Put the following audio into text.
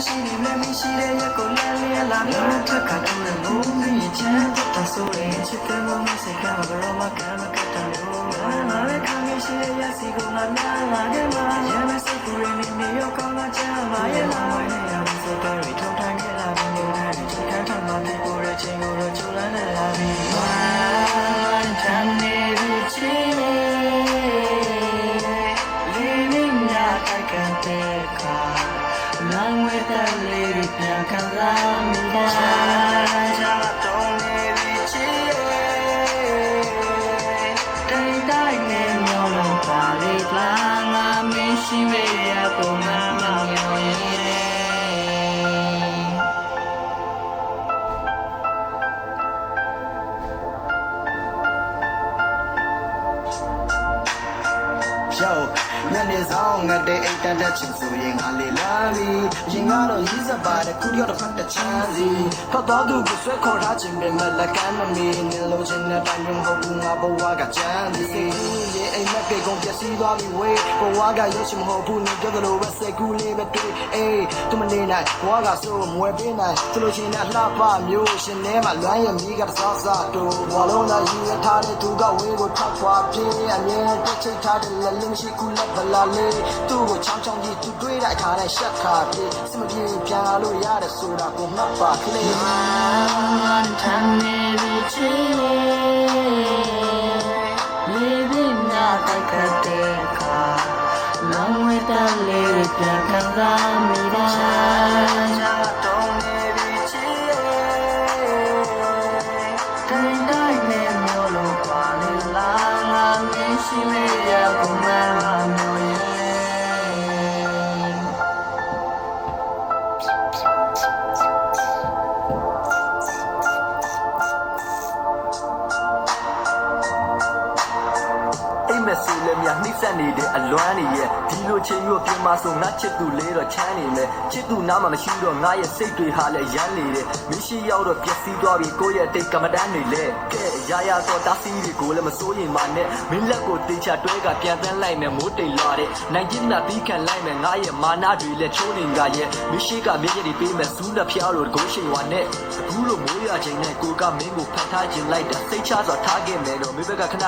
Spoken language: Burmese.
ရှိနေမမရှိတဲ့ရက်ကိုလမ်းလေးလာမြတ်ထက်ကတော့လည်းမိုးမင်းချမ်းတဲ့ဆိုရင်ချစ်တဲ့မမစိတ်ကမဘရောမကမကတန်လို့ငါလည်းခံရှိတဲ့ရက်စီကိုငါလာခဲ့မှာရမ်းစိတ်ကူရင်းနေရောကောင်းလာချမ်းပါရဲ့လားဝိုင်းနေရစကားတွေထုံထိုင်းခဲ့လာပြီးနေတယ်ချစ်ခံထမှပြီးကိုရဲ့ချင်းကိုတော့ကြိုးလန်းနေလာပြီဝမ်းချမ်းနေပြီချစ်living that I can take long with the ladyပြန်ခံစားမိတာတော့နေပြီချစ်တိုင်းနဲ့မျိုးလုံးပါလေလာငါမင်းရှိရဲ့ရပုံမှန်မမျော်ရည်ညနေဆောင်ငါတဲ့အိတ်တန်းတဲ့ချင်းဆိုရင်ငါလေလာပြီရင်ကတော့ရေးစပါတဲ့ခုရောက်တော့ဖတ်တဲ့ချမ်းစီဖောက်တော့သူကိုဆွဲခေါ်ထားခြင်းပဲမလက်ကမ်းမမီနေလို့ချင်းတဲ့တိုင်းရင်ဟုတ်ဘူးငါဘဝကချမ်းစီရဲ့အိမ်မက်ပေကုန်ပြစီသွားပြီဝေးဘဝကရုပ်ရှင်မဟုတ်ဘူးနေကြသလိုပဲစိတ်ကူးလေးပဲတွေ့အေးသူမနေနိုင်ဘဝကဆိုမွယ်ပေးနိုင်သူလို့ချင်းတဲ့လှပမျိုးရှင်ထဲမှာလွမ်းရမီးကစားစားတူဘဝလုံးသာယူရထားတဲ့သူကဝေးကိုထောက်ခွာပြေးအမြဲတစ်ချိတ်ထားတဲ့လက်လုံးရှိကူလက်လာလေသူ့ကိုချောင်းချောင်းကြီးသူတွေးတဲ့အခါနဲ့ရှက်ခါပြေစမပြေပြန်လာလို့ရတယ်ဆိုတာကိုမှတ်ပါကလေး Man tan ne bichi living that I can take long with the ladyပြန်ခံစားမိတာတော့နေbichiတိုင်းနဲ့မျိုးလုံးပါလေလာငါမင်းရှိရဲ့ရပုံမှန်မျိုးရဲ့ဆိုလည်းမြနှိမ့်ဆက်နေတဲ့အလွမ်းနေရဲ့ဒီလိုချင်းမျိုးပြင်မဆိုငါချစ်သူလေးတော့ချမ်းနေမယ်ချစ်သူနားမှာမရှိတော့ငါရဲ့စိတ်တွေဟာလည်းရမ်းနေတယ်မရှိရောက်တော့ပျက်စီးသွားပြီကိုယ့်ရဲ့တိတ်ကမ္မတန်းတွေလဲကဲရာရာတော့တားစီးတွေကိုလည်းမစိုးရင်မနဲ့မင်းလက်ကိုတေချတွဲကပြန်တန်းလိုက်မယ်မိုးတိမ်လာတဲ့နိုင်ကျင်းတာပြီးခံလိုက်မယ်ငါရဲ့မာနာတွေလည်းချိုးနေကြရဲ့မရှိကမြည့်ရည်ပေးမယ်စူးလက်ဖျားလို့ကိုရှိန်ဝါနဲ့အခုလိုမိုးရချိန်နဲ့ကိုကမင်းကိုဖတ်ထားခြင်းလိုက်တာစိတ်ချစွာထားခဲ့မယ်တော့မိဘကခဏ